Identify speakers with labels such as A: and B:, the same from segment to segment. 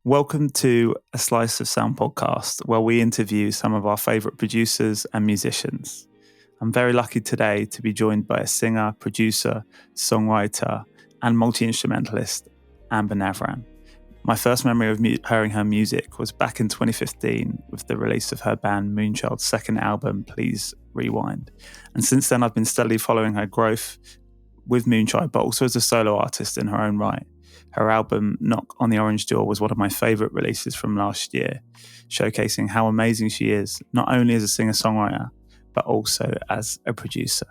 A: Welcome to a Slice of Sound podcast, where we interview some of our favourite producers and musicians. I'm very lucky today to be joined by a singer, producer, songwriter, and multi-instrumentalist, Amber Navran. My first memory of hearing her music was back in 2015 with the release of her band Moonchild's second album, Please Rewind. And since then, I've been steadily following her growth with Moonchild, but also as a solo artist in her own right. Her album, Knock on the Orange Door, was one of my favourite releases from last year, showcasing how amazing she is, not only as a singer-songwriter, but also as a producer.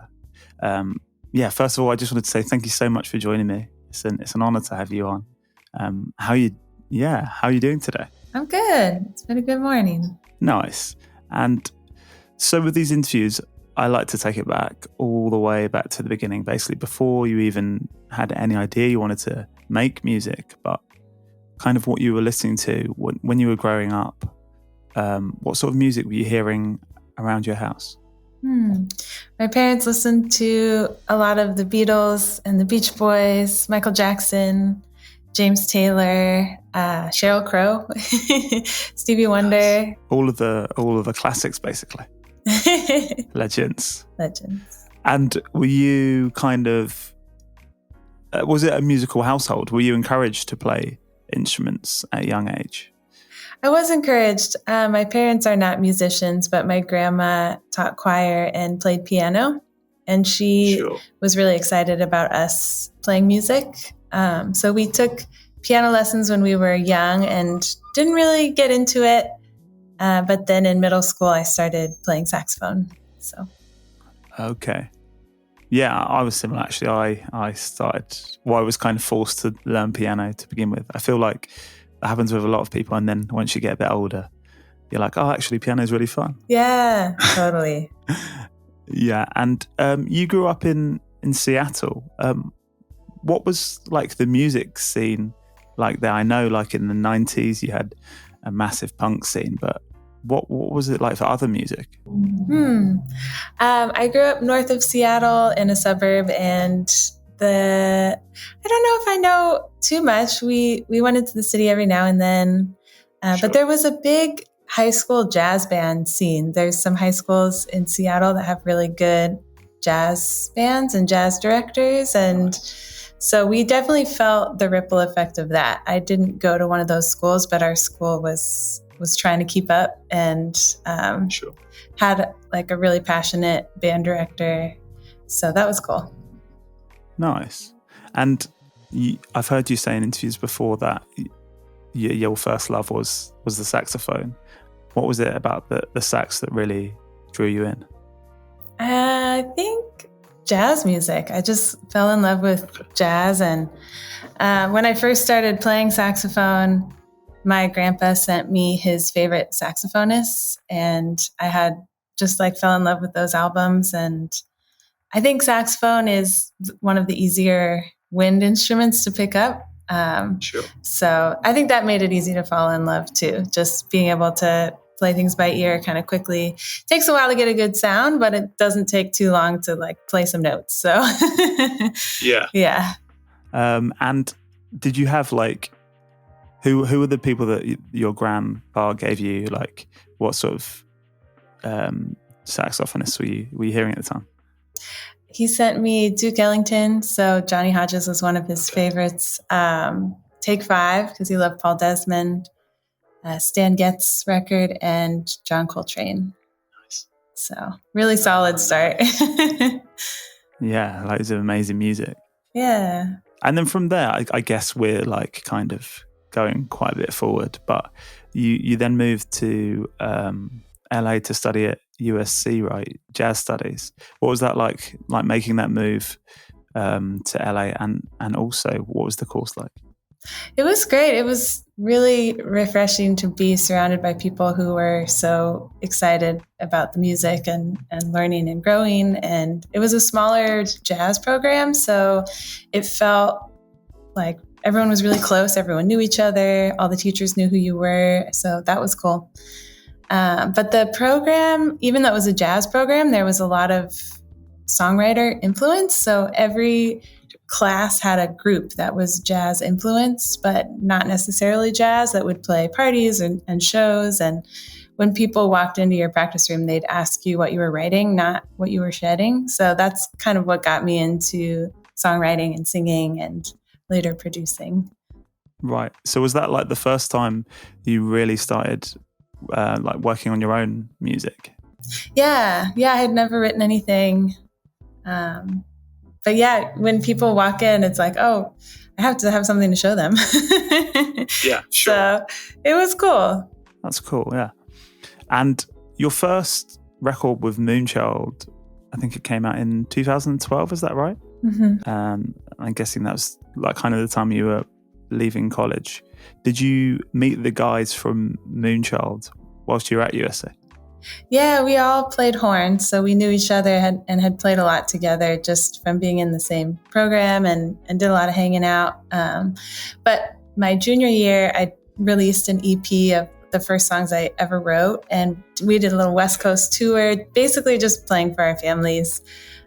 A: First of all, I just wanted to say thank you so much for joining me. It's an honour to have you on. How are you doing today?
B: I'm good. It's been a good morning.
A: Nice. And so with these interviews, I like to take it back all the way back to the beginning, basically before you even had any idea you wanted to make music, but kind of what you were listening to when you were growing up. What sort of music were you hearing around your house?
B: My parents listened to a lot of the Beatles and the Beach Boys, Michael Jackson, James Taylor, Sheryl Crow, Stevie Wonder.
A: All of the classics, basically. Legends. And were you kind of, was it a musical household? Were you encouraged to play instruments at a young age?
B: I was encouraged. My parents are not musicians, but my grandma taught choir and played piano. And she was really excited about us playing music. So we took piano lessons when we were young and didn't really get into it. But then in middle school, I started playing saxophone. So,
A: okay, yeah, I was similar actually. I was kind of forced to learn piano to begin with. I feel like that happens with a lot of people, and then once you get a bit older, you're like, oh, actually, piano is really fun.
B: Yeah, totally.
A: Yeah, and you grew up in Seattle. What was like the music scene like there? I know, like in the 90s, you had a massive punk scene, but what was it like for other music?
B: I grew up north of Seattle in a suburb, and I don't know if I know too much. We went into the city every now and then, but there was a big high school jazz band scene. There's some high schools in Seattle that have really good jazz bands and jazz directors, and so we definitely felt the ripple effect of that. I didn't go to one of those schools, but our school was trying to keep up and had like a really passionate band director. So that was cool.
A: Nice. And I've heard you say in interviews before that your first love was the saxophone. What was it about the sax that really drew you in?
B: I think jazz music. I just fell in love with jazz. And when I first started playing saxophone, my grandpa sent me his favorite saxophonists, and I had just fell in love with those albums. And I think saxophone is one of the easier wind instruments to pick up. So I think that made it easy to fall in love too. Just being able to play things by ear kind of quickly. It takes a while to get a good sound, but it doesn't take too long to play some notes. So yeah.
A: And did you have who were the people that your grandpa gave you? What sort of saxophonists were you hearing at the time?
B: He sent me Duke Ellington, so Johnny Hodges was one of his favorites. Take 5, because he loved Paul Desmond, Stan Getz record, and John Coltrane.
A: Nice.
B: So really solid start.
A: Yeah, loads of amazing music.
B: Yeah.
A: And then from there, I guess we're kind of going quite a bit forward, but you then moved to LA to study at USC, right? Jazz studies. What was that like making that move to LA, and also what was the course like?
B: It was great. It was really refreshing to be surrounded by people who were so excited about the music and learning and growing. And it was a smaller jazz program, so it felt like everyone was really close. Everyone knew each other. All the teachers knew who you were. So that was cool. But the program, even though it was a jazz program, there was a lot of songwriter influence. So every class had a group that was jazz influenced, but not necessarily jazz, that would play parties and shows. And when people walked into your practice room, they'd ask you what you were writing, not what you were shedding. So that's kind of what got me into songwriting and singing and later producing.
A: Right. So was that like the first time you really started like working on your own music?
B: Yeah. I had never written anything. But yeah, when people walk in, it's like, oh, I have to have something to show them.
A: Yeah, sure.
B: So it was cool.
A: That's cool, yeah. And your first record with Moonchild, I think it came out in 2012, is that right?
B: Mm-hmm.
A: I'm guessing that was like kind of the time you were leaving college. Did you meet the guys from Moonchild whilst you were at USA?
B: Yeah, we all played horns, so we knew each other and had played a lot together just from being in the same program and did a lot of hanging out. But my junior year, I released an EP of the first songs I ever wrote, and we did a little West Coast tour, basically just playing for our families.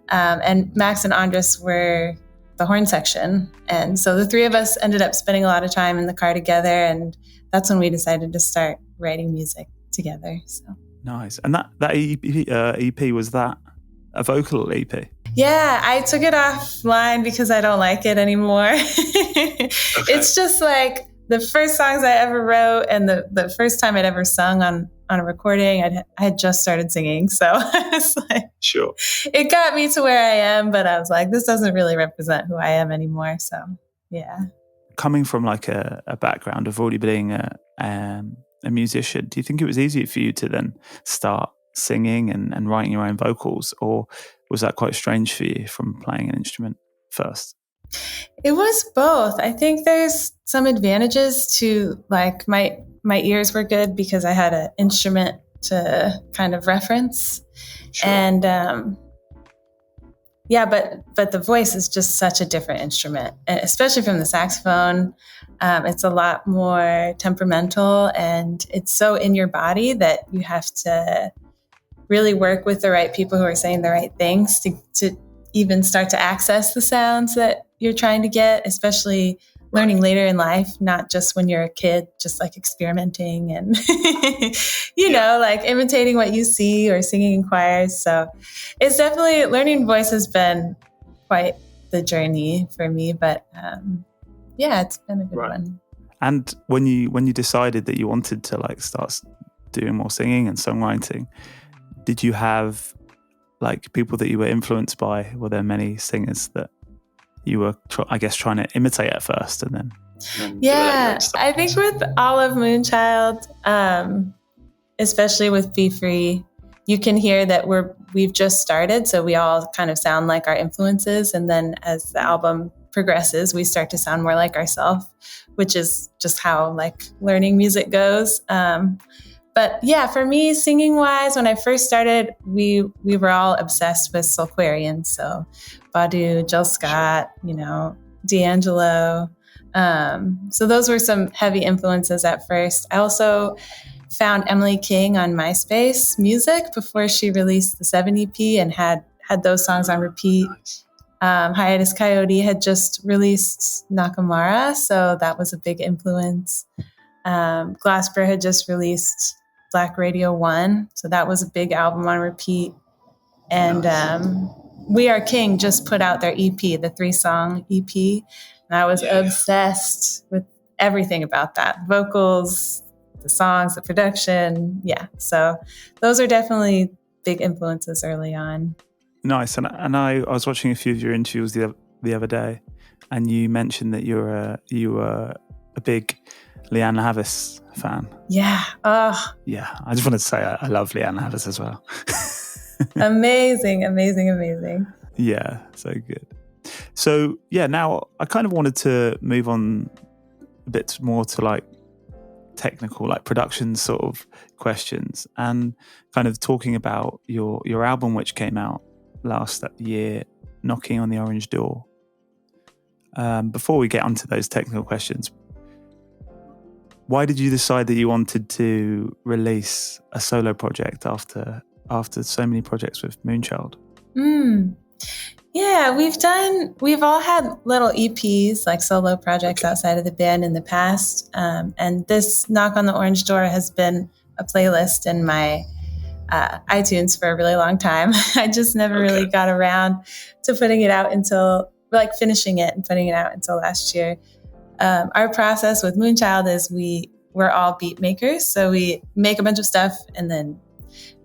B: And Max and Andres were the horn section. And so the three of us ended up spending a lot of time in the car together, and that's when we decided to start writing music together. So.
A: Nice. And that EP, was that a vocal EP?
B: Yeah, I took it offline because I don't like it anymore. Okay. It's just like the first songs I ever wrote and the first time I'd ever sung on a recording. I had just started singing. So I was like,
A: sure.
B: It got me to where I am, but I was like, this doesn't really represent who I am anymore. So, yeah.
A: Coming from like a background of already being a musician, do you think it was easier for you to then start singing and writing your own vocals, or was that quite strange for you from playing an instrument first?
B: It was both. I think there's some advantages to, like, my ears were good because I had an instrument to kind of reference. Sure. And yeah, but the voice is just such a different instrument, especially from the saxophone. It's a lot more temperamental, and it's so in your body that you have to really work with the right people who are saying the right things to even start to access the sounds that you're trying to get, especially learning later in life, not just when you're a kid, just like experimenting and, you know, like imitating what you see or singing in choirs. So it's definitely, learning voice has been quite the journey for me, but yeah, it's been a good one.
A: And when you decided that you wanted to like start doing more singing and songwriting, did you have like people that you were influenced by? Were there many singers that you were, I guess, trying to imitate at first and then
B: yeah, I think with all of Moonchild, especially with Be Free, you can hear that we've just started, so we all kind of sound like our influences, and then as the album progresses, we start to sound more like ourselves, which is just how like learning music goes. But yeah, for me, singing wise, when I first started, we were all obsessed with Soulquarians. So Badu, Jill Scott, you know, D'Angelo. So those were some heavy influences at first. I also found Emily King on MySpace Music before she released the 7 EP and had those songs on repeat. Hiatus Coyote had just released Nakamura, so that was a big influence. Glasper had just released Black Radio 1, so that was a big album on repeat. And We Are King just put out their EP, the 3-song EP, and I was obsessed with everything about that. Vocals, the songs, the production, so those are definitely big influences early on.
A: Nice. And I was watching a few of your interviews the other day, and you mentioned that you were a big Leanne Havis fan.
B: Yeah. Oh.
A: Yeah. I just wanted to say I love Leanne Havis as well.
B: Amazing.
A: Yeah. So good. So yeah, now I kind of wanted to move on a bit more to like technical, like production sort of questions, and kind of talking about your album, which came out last year, Knocking on the Orange Door. Before we get onto those technical questions, why did you decide that you wanted to release a solo project after so many projects with Moonchild?
B: Yeah, we've all had little EPs, like solo projects outside of the band in the past. And this Knock on the Orange Door has been a playlist in my iTunes for a really long time. I just never really got around to putting it out until, like, finishing it and putting it out until last year. Our process with Moonchild is we're all beat makers. So we make a bunch of stuff and then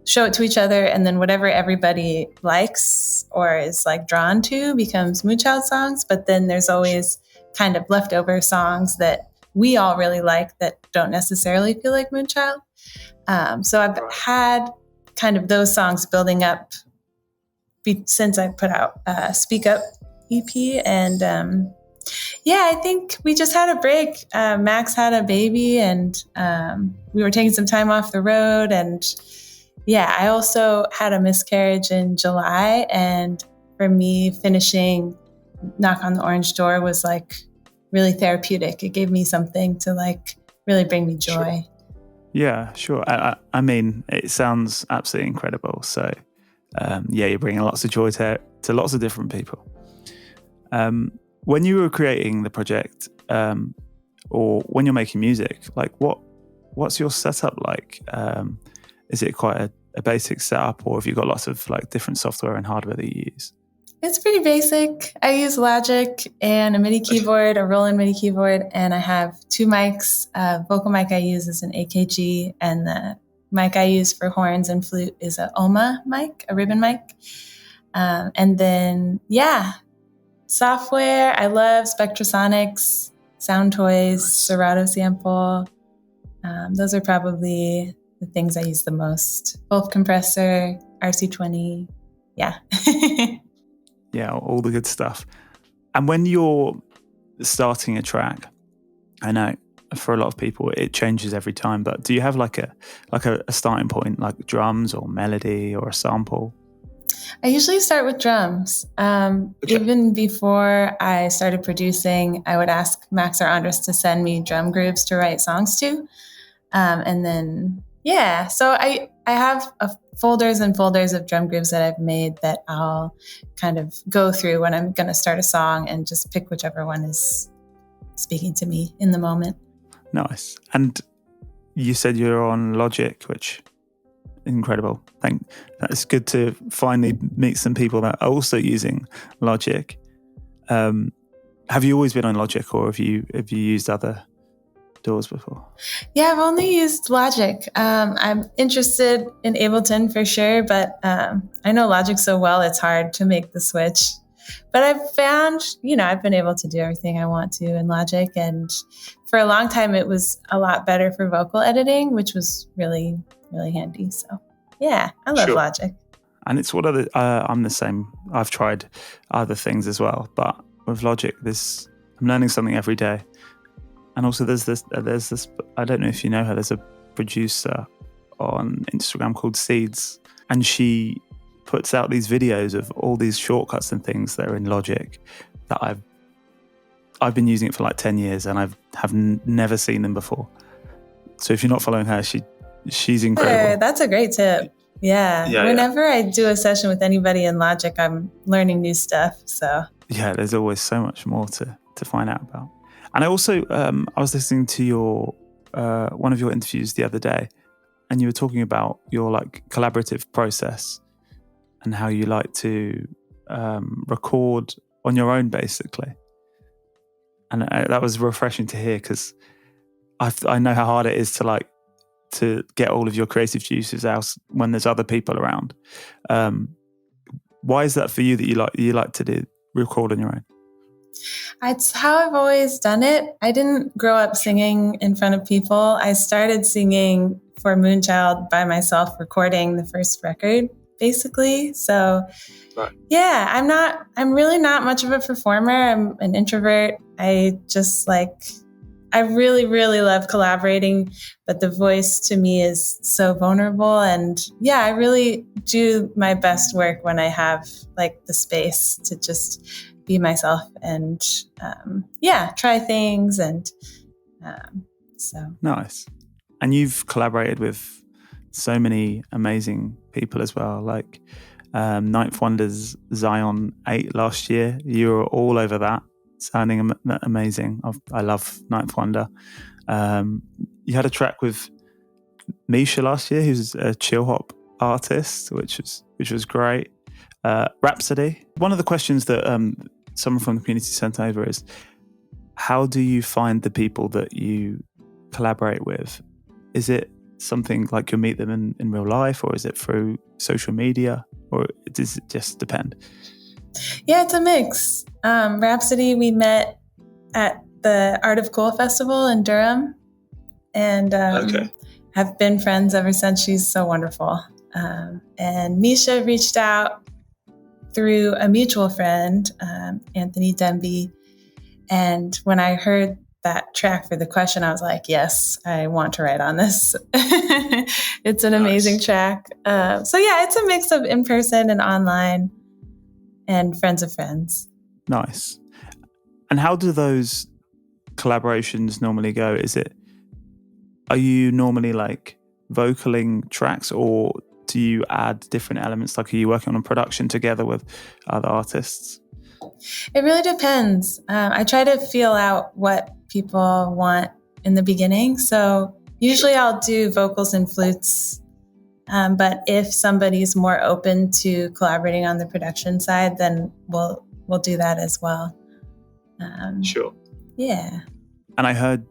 B: show it to each other, and then whatever everybody likes or is like drawn to becomes Moonchild songs. But then there's always kind of leftover songs that we all really like that don't necessarily feel like Moonchild. So I've had kind of those songs building up since I put out Speak Up EP. And I think we just had a break. Max had a baby, and we were taking some time off the road. And I also had a miscarriage in July. And for me, finishing Knock on the Orange Door was like really therapeutic. It gave me something to like really bring me joy.
A: Sure. Yeah, sure. I mean, it sounds absolutely incredible. So, you're bringing lots of joy to lots of different people. When you were creating the project, or when you're making music, like what's your setup like? Is it quite a basic setup, or have you got lots of like different software and hardware that you use?
B: It's pretty basic. I use Logic and a MIDI keyboard, a Roland MIDI keyboard, and I have two mics. Vocal mic I use is an AKG, and the mic I use for horns and flute is a OMA mic, a ribbon mic. And then, software. I love Spectrasonics, Sound Toys, Serato Sample. Those are probably the things I use the most. Both compressor, RC20. Yeah.
A: Yeah, all the good stuff. And when you're starting a track, I know for a lot of people it changes every time, but do you have like a starting point, like drums or melody or a sample?
B: I usually start with drums. Even before I started producing, I would ask Max or Andres to send me drum grooves to write songs to. And then, so I have folders and folders of drum grooves that I've made that I'll kind of go through when I'm going to start a song and just pick whichever one is speaking to me in the moment.
A: Nice. And you said you're on Logic, which incredible. That's good to finally meet some people that are also using Logic. Have you always been on Logic, or have you used other DAWs before?
B: Yeah, I've only used Logic. I'm interested in Ableton for sure, but I know Logic so well, it's hard to make the switch. But I've found, I've been able to do everything I want to in Logic. And for a long time, it was a lot better for vocal editing, which was really, really handy. So, I love Logic.
A: And it's one of the, I'm the same. I've tried other things as well. But with Logic, I'm learning something every day. And also there's this, I don't know if you know her, there's a producer on Instagram called Seeds, and she puts out these videos of all these shortcuts and things that are in Logic that I've been using it for like 10 years and have never seen them before. So if you're not following her, she's incredible.
B: That's a great tip. Yeah. Whenever I do a session with anybody in Logic, I'm learning new stuff. So
A: there's always so much more to find out about. And I also, I was listening to your one of your interviews the other day, and you were talking about your like collaborative process and how you like to record on your own, basically. And that was refreshing to hear, because I know how hard it is to get all of your creative juices out when there's other people around. Why is that for you, that you like to record on your own?
B: It's how I've always done it. I didn't grow up singing in front of people. I started singing for Moonchild by myself, recording the first record, basically. So, I'm really not much of a performer. I'm an introvert. I really, really love collaborating, but the voice to me is so vulnerable. And I really do my best work when I have like the space to just be myself and try things. And so
A: nice. And you've collaborated with so many amazing people as well. Like Ninth Wonder's Zion 8 last year. You were all over that, sounding amazing. I love Ninth Wonder. You had a track with Misha last year, who's a chill hop artist, which was great. Rhapsody. One of the questions that someone from the community sent over is, how do you find the people that you collaborate with? Is it something like you'll meet them in real life, or is it through social media, or does it just depend?
B: Yeah, it's a mix. Rhapsody, we met at the Art of Cool Festival in Durham, and have been friends ever since. She's so wonderful. And Misha reached out through a mutual friend, Anthony Demby. And when I heard that track for the question, I was like, yes, I want to write on this. It's an amazing track. So yeah, it's a mix of in-person and online and friends of friends.
A: Nice. And how do those collaborations normally go? Are you normally like vocaling tracks, or do you add different elements? Like, are you working on a production together with other artists?
B: It really depends. I try to feel out what people want in the beginning. So usually I'll do vocals and flutes. But if somebody's more open to collaborating on the production side, then we'll do that as well.
A: Sure.
B: Yeah.
A: And I heard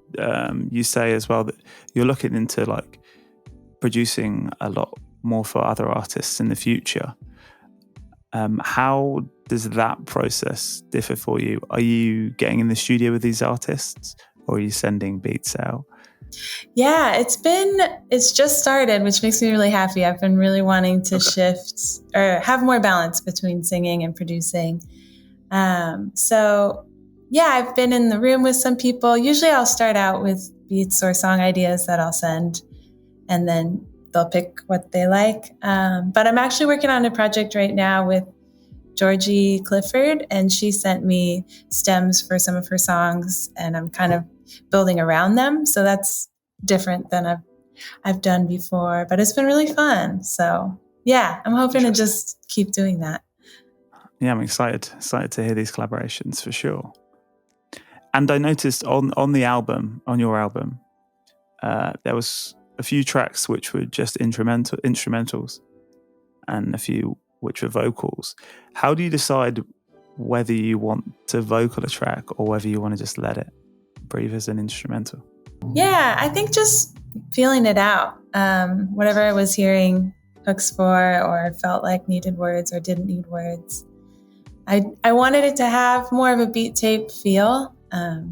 A: you say as well that you're looking into like producing a lot more for other artists in the future. How does that process differ for you? Are you getting in the studio with these artists, or are you sending beats out?
B: Yeah, it's just started, which makes me really happy. I've been really wanting to shift or have more balance between singing and producing. So yeah, I've been in the room with some people. Usually I'll start out with beats or song ideas that I'll send, and then they'll pick what they like. But I'm actually working on a project right now with Georgie Clifford, and she sent me stems for some of her songs, and I'm kind of building around them. So that's different than I've done before, but it's been really fun. So yeah, I'm hoping to just keep doing that.
A: Yeah, I'm excited to hear these collaborations for sure. And I noticed on your album, there was a few tracks which were just instrumentals, and a few which were vocals. How do you decide whether you want to vocal a track or whether you want to just let it breathe as an instrumental?
B: Yeah, I think just feeling it out. Whatever I was hearing hooks for, or felt like needed words or didn't need words. I wanted it to have more of a beat tape feel.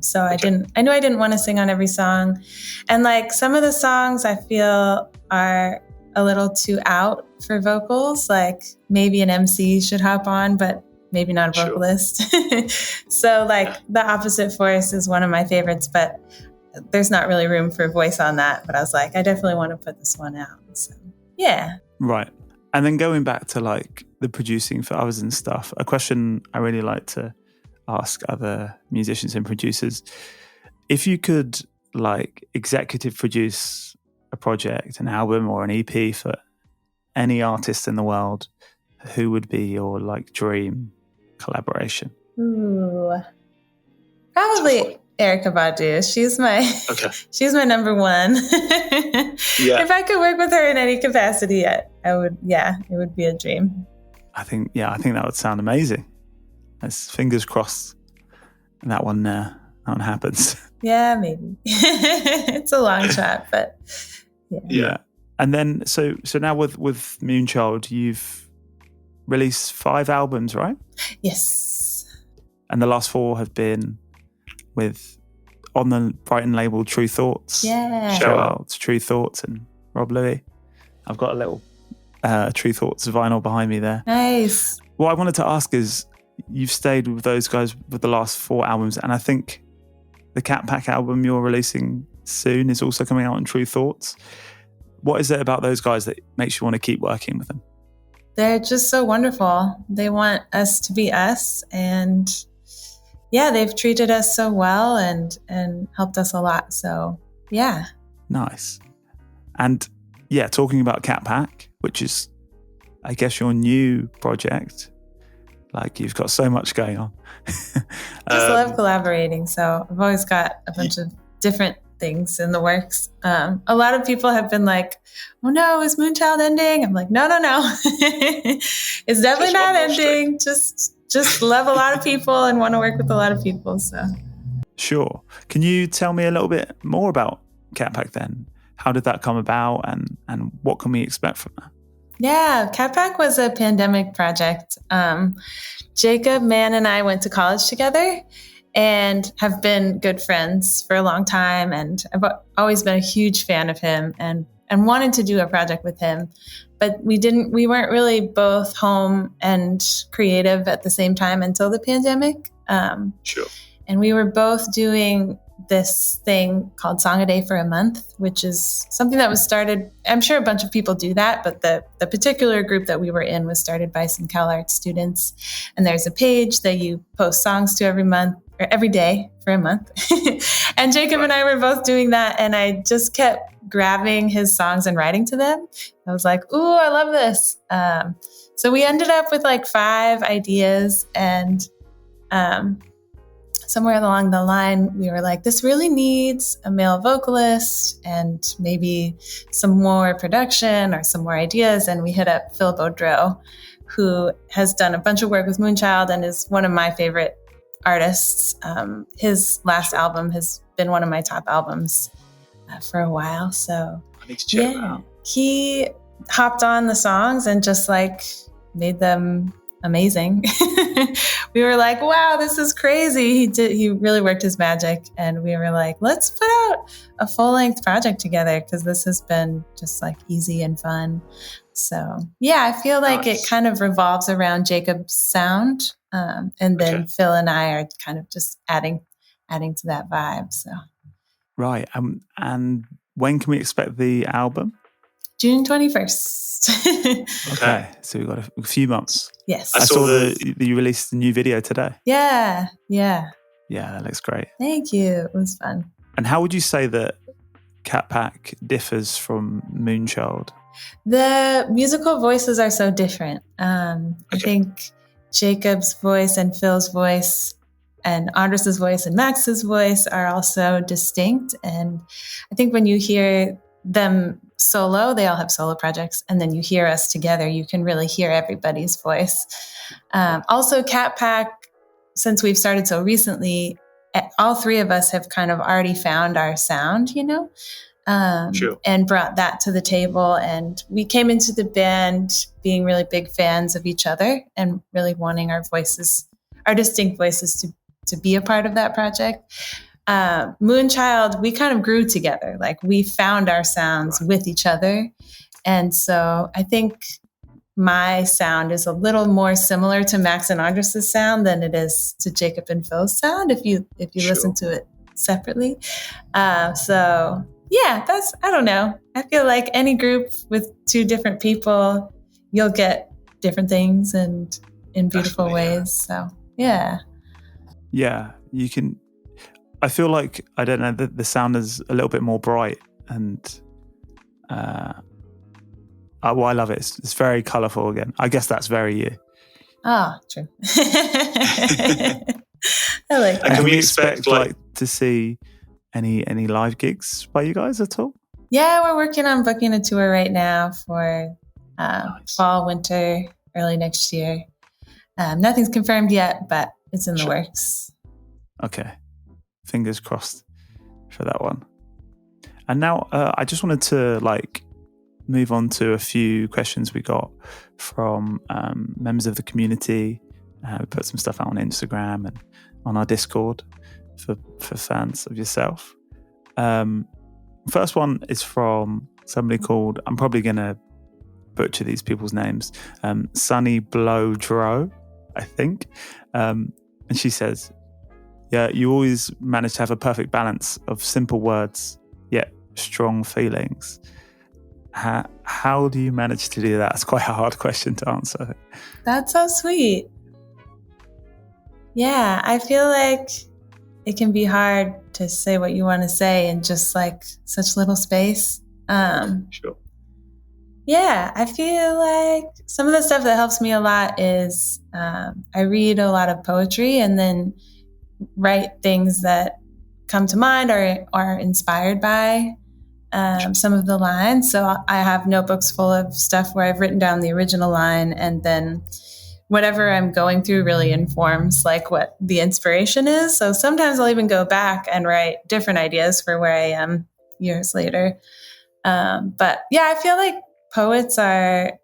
B: So I knew I didn't want to sing on every song. And like some of the songs I feel are a little too out for vocals, like maybe an MC should hop on, but maybe not a vocalist. So like The Opposite Force is one of my favorites, but there's not really room for voice on that. But I was like, I definitely want to put this one out. So yeah.
A: Right. And then going back to like the producing for others and stuff, a question I really like to ask other musicians and producers, if you could like executive produce a project, an album or an EP for any artist in the world, who would be your like dream collaboration?
B: Ooh, probably Erykah Badu. She's my number one.
A: Yeah.
B: If I could work with her in any capacity, I would. Yeah, it would be a dream.
A: I think that would sound amazing. Let's fingers crossed that one happens.
B: Yeah, maybe. It's a long shot, but yeah.
A: Yeah. And then so now with Moonchild, you've released 5 albums, right?
B: Yes.
A: And the last 4 have been on the Brighton label True Thoughts.
B: Yeah.
A: Shout out to True Thoughts and Rob Louis. I've got a little True Thoughts vinyl behind me there.
B: Nice.
A: What I wanted to ask is, you've stayed with those guys with the last 4 albums, and I think the Catpack album you're releasing soon is also coming out on True Thoughts. What is it about those guys that makes you want to keep working with them?
B: They're just so wonderful. They want us to be us, and yeah, they've treated us so well and helped us a lot. So yeah.
A: Nice. And yeah, talking about Catpack, which is I guess your new project, like you've got so much going on.
B: Just love collaborating. So I've always got a bunch of different things in the works. A lot of people have been like, "Oh no, is Moonchild ending?" I'm like, no. It's definitely not ending. Just love a lot of people and want to work with a lot of people. So
A: sure. Can you tell me a little bit more about Catpack then? How did that come about, and what can we expect from that?
B: Yeah, Catpack was a pandemic project. Jacob Mann and I went to college together and have been good friends for a long time. And I've always been a huge fan of him and wanted to do a project with him. But we weren't really both home and creative at the same time until the pandemic.
A: Sure.
B: And we were both doing this thing called Song a Day for a Month, which is something that was started. I'm sure a bunch of people do that, but the particular group that we were in was started by some CalArts students. And there's a page that you post songs to every month or every day for a month. And Jacob and I were both doing that. And I just kept grabbing his songs and writing to them. I was like, ooh, I love this. So we ended up with like 5 ideas, and somewhere along the line, we were like, this really needs a male vocalist and maybe some more production or some more ideas. And we hit up Phil Boudreau, who has done a bunch of work with Moonchild and is one of my favorite artists. His last album has been one of my top albums for a while. So
A: I need to check that out.
B: He hopped on the songs and just like made them amazing. We were like, wow, this is crazy. He really worked his magic. And we were like, let's put out a full-length project together, because this has been just like easy and fun. So yeah, I feel like it kind of revolves around Jacob's sound. And then Phil and I are kind of just adding to that vibe. So
A: right. And when can we expect the album?
B: June 21st.
A: Okay, so we've got a few months.
B: Yes.
A: I saw that you released a new video today.
B: Yeah.
A: Yeah, that looks great.
B: Thank you. It was fun.
A: And how would you say that Catpack differs from Moonchild?
B: The musical voices are so different. I think Jacob's voice and Phil's voice and Andres's voice and Max's voice are also distinct. And I think when you hear them solo, they all have solo projects, and then you hear us together, you can really hear everybody's voice. Also, Catpack, since we've started so recently, all 3 of us have kind of already found our sound, and brought that to the table. And we came into the band being really big fans of each other and really wanting our distinct voices to be a part of that project. Moonchild, we kind of grew together. Like, we found our sounds with each other. And so I think my sound is a little more similar to Max and Andres' sound than it is to Jacob and Phil's sound if you listen to it separately. So yeah, I don't know. I feel like any group with 2 different people, you'll get different things and in beautiful ways. So yeah. Yeah,
A: you can. I feel like, I don't know, the sound is a little bit more bright, and I love it. It's very colourful again. I guess that's very you.
B: Oh, true. I like that.
A: And can we expect to see any live gigs by you guys at all?
B: Yeah, we're working on booking a tour right now for fall, winter, early next year. Nothing's confirmed yet, but it's in the works.
A: Okay. Fingers crossed for that one. And now I just wanted to move on to a few questions we got from members of the community. We put some stuff out on Instagram and on our Discord for fans of yourself. First one is from somebody called, I'm probably going to butcher these people's names, Sunny Blowdro, I think. And she says, yeah, you always manage to have a perfect balance of simple words, yet strong feelings. How do you manage to do that? It's quite a hard question to answer.
B: That's so sweet. Yeah, I feel like it can be hard to say what you want to say in just like such little space.
A: Sure.
B: Yeah, I feel like some of the stuff that helps me a lot is I read a lot of poetry and then write things that come to mind or are inspired by some of the lines. So I have notebooks full of stuff where I've written down the original line, and then whatever I'm going through really informs like what the inspiration is. So sometimes I'll even go back and write different ideas for where I am years later. But yeah, I feel like poets are,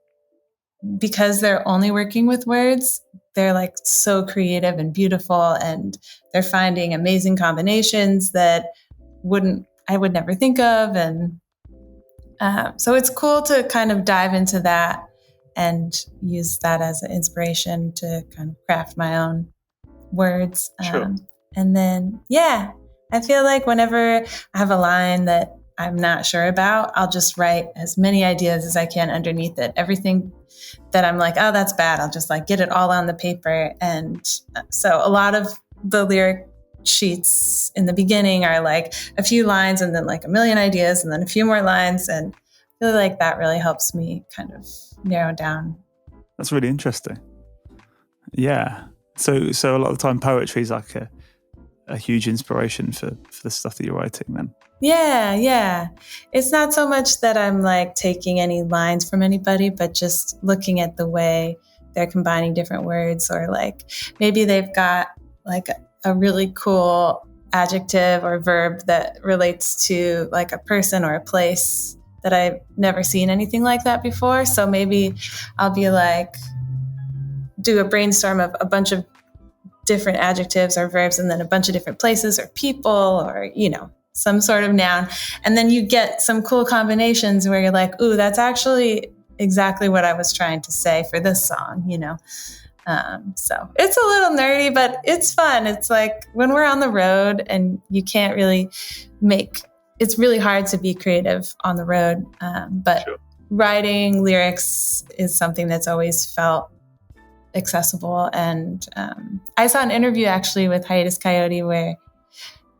B: because they're only working with words, they're like so creative and beautiful, and they're finding amazing combinations that I would never think of. And so it's cool to kind of dive into that and use that as an inspiration to kind of craft my own words.
A: Sure.
B: And then, yeah, I feel like whenever I have a line that I'm not sure about, I'll just write as many ideas as I can underneath it. Everything that I'm like, oh, that's bad, I'll just like get it all on the paper. And so a lot of the lyric sheets in the beginning are like a few lines and then like a million ideas and then a few more lines. And I feel like that really helps me kind of narrow down.
A: That's really interesting. Yeah. So a lot of the time poetry is like a huge inspiration for the stuff that you're writing then.
B: Yeah. It's not so much that I'm like taking any lines from anybody, but just looking at the way they're combining different words, or like maybe they've got like a really cool adjective or verb that relates to like a person or a place that I've never seen anything like that before. So maybe I'll be like, do a brainstorm of a bunch of different adjectives or verbs and then a bunch of different places or people or, some sort of noun. And then you get some cool combinations where you're like, ooh, that's actually exactly what I was trying to say for this song, So it's a little nerdy, but it's fun. It's like when we're on the road and you can't really it's really hard to be creative on the road. But sure. Writing lyrics is something that's always felt accessible. And I saw an interview actually with Hiatus Coyote where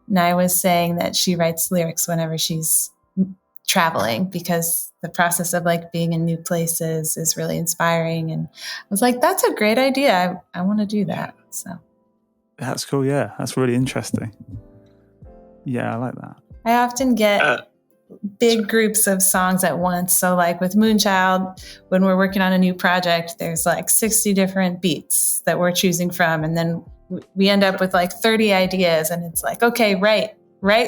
B: Nye was saying that she writes lyrics whenever she's traveling because the process of like being in new places is really inspiring. And I was like, that's a great idea. I want to do that. So
A: that's cool. Yeah, that's really interesting. Yeah, I like that.
B: I often get big groups of songs at once. So like with Moonchild, when we're working on a new project, there's like 60 different beats that we're choosing from. And then we end up with like 30 ideas, and it's like, okay, write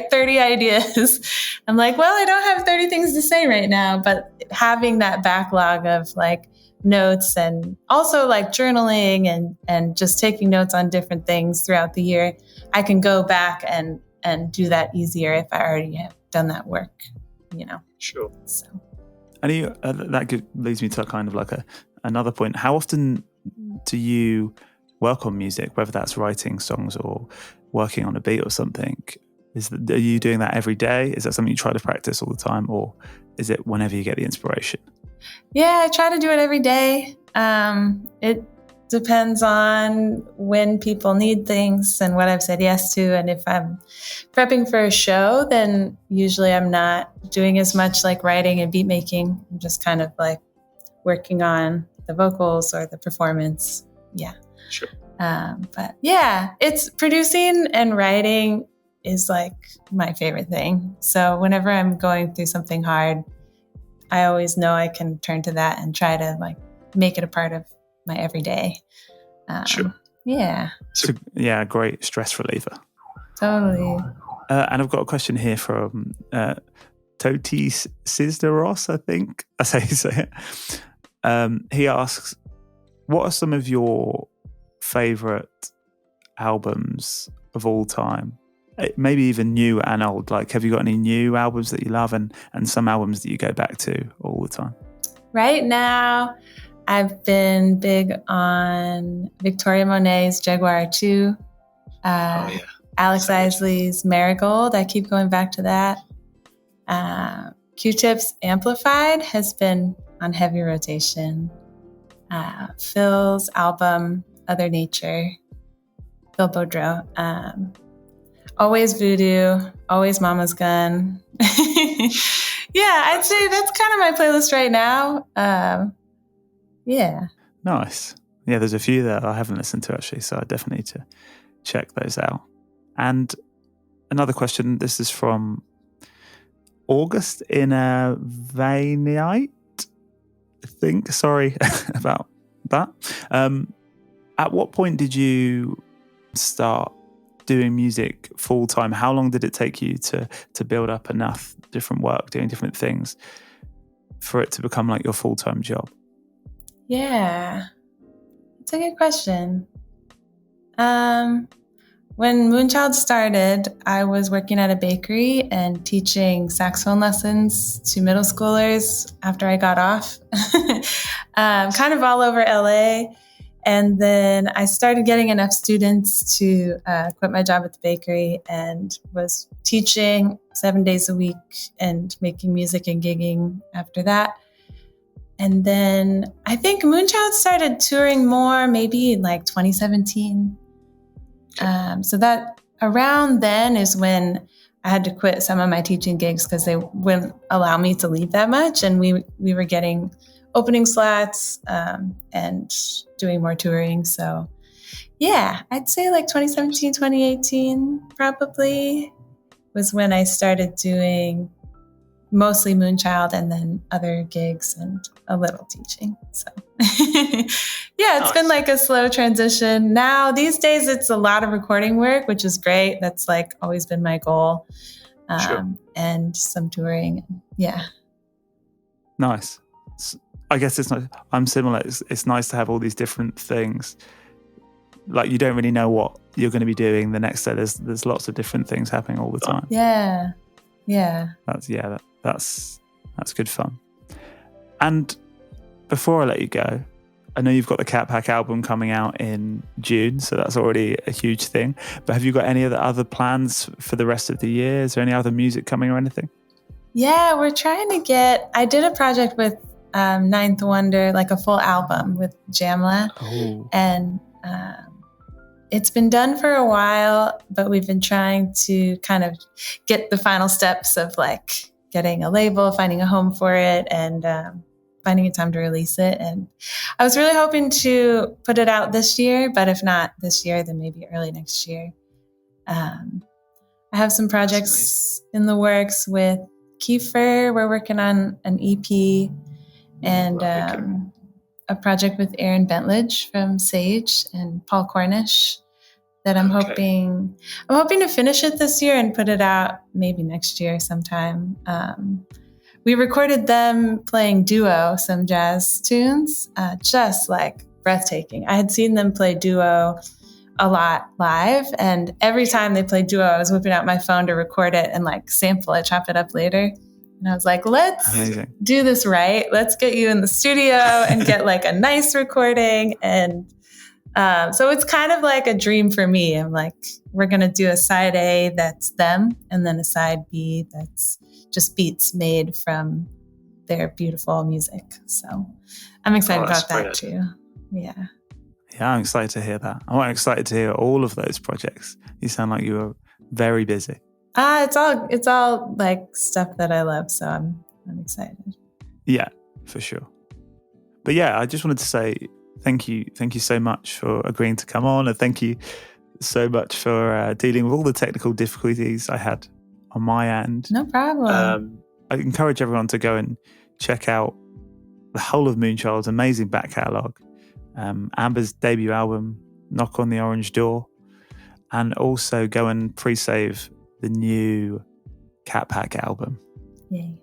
B: 30 ideas. I'm like, well, I don't have 30 things to say right now, but having that backlog of like notes and also like journaling and just taking notes on different things throughout the year, I can go back and do that easier if I already have done that work,
A: Sure.
B: So.
A: And that leads me to kind of like another point. How often do you work on music, whether that's writing songs or working on a beat or something? Are you doing that every day? Is that something you try to practice all the time, or is it whenever you get the inspiration?
B: Yeah, I try to do it every day. It depends on when people need things and what I've said yes to. And if I'm prepping for a show, then usually I'm not doing as much like writing and beat making. I'm just kind of like working on the vocals or the performance. Yeah.
A: Sure.
B: But yeah, it's producing and writing is like my favorite thing. So whenever I'm going through something hard, I always know I can turn to that and try to like make it a part of my everyday.
A: Sure.
B: Yeah.
A: So, yeah, great stress reliever.
B: Totally.
A: And I've got a question here from Toti Cisneros, I think. That's how you say it. He asks, what are some of your favorite albums of all time? Maybe even new and old. Like, have you got any new albums that you love and some albums that you go back to all the time?
B: Right now, I've been big on Victoria Monet's Jaguar 2. Alex Isley's Marigold. I keep going back to that. Q-Tip's Amplified has been on heavy rotation. Phil's album, Other Nature. Phil Boudreau. Always Voodoo, always Mama's Gun. Yeah, I'd say that's kind of my playlist right now. Yeah.
A: Nice. Yeah, there's a few that I haven't listened to actually, so I definitely need to check those out. And another question, this is from August in a Vainite, I think. Sorry about that. At what point did you start doing music full time? How long did it take you to build up enough different work, doing different things for it to become like your full-time job?
B: Yeah, it's a good question. When Moonchild started, I was working at a bakery and teaching saxophone lessons to middle schoolers after I got off, kind of all over LA. And then I started getting enough students to quit my job at the bakery and was teaching 7 days a week and making music and gigging after that. And then I think Moonchild started touring more maybe in like 2017. So that around then is when I had to quit some of my teaching gigs because they wouldn't allow me to leave that much. And we were getting opening slots and doing more touring. So yeah, I'd say like 2017, 2018 probably was when I started doing mostly Moonchild and then other gigs and a little teaching. So yeah, it's been like a slow transition. Now, these days, it's a lot of recording work, which is great. That's like always been my goal. And some touring. Yeah.
A: Nice. I guess it's not, I'm similar. It's nice to have all these different things. Like you don't really know what you're going to be doing the next day. There's lots of different things happening all the time.
B: Yeah. Yeah.
A: That's good fun. And before I let you go, I know you've got the Catpack album coming out in June, so that's already a huge thing. But have you got any other plans for the rest of the year? Is there any other music coming or anything?
B: Yeah, we're trying to I did a project with Ninth Wonder, like a full album with Jamla.
A: Oh.
B: And it's been done for a while, but we've been trying to kind of get the final steps of like getting a label, finding a home for it, and finding a time to release it. And I was really hoping to put it out this year, but if not this year, then maybe early next year. I have some projects in the works with Kiefer. We're working on an EP and a project with Aaron Bentledge from Sage and Paul Cornish that I'm hoping to finish it this year and put it out maybe next year sometime. We recorded them playing duo, some jazz tunes, just like breathtaking. I had seen them play duo a lot live, and every time they played duo, I was whipping out my phone to record it and like sample it, chop it up later. And I was like, let's do this right. Let's get you in the studio and get like a nice recording. And so it's kind of like a dream for me. I'm like, we're going to do a side A that's them, and then a side B that's just beats made from their beautiful music. So I'm excited about that too. Yeah.
A: Yeah, I'm excited to hear that. I'm excited to hear all of those projects. You sound like you were very busy.
B: It's all like stuff that I love, so I'm excited.
A: Yeah, for sure. But yeah, I just wanted to say thank you so much for agreeing to come on, and thank you so much for dealing with all the technical difficulties I had on my end.
B: No problem.
A: I encourage everyone to go and check out the whole of Moonchild's amazing back catalogue, Amber's debut album, Knock on the Orange Door, and also go and pre-save the new Catpack album.
B: Yay.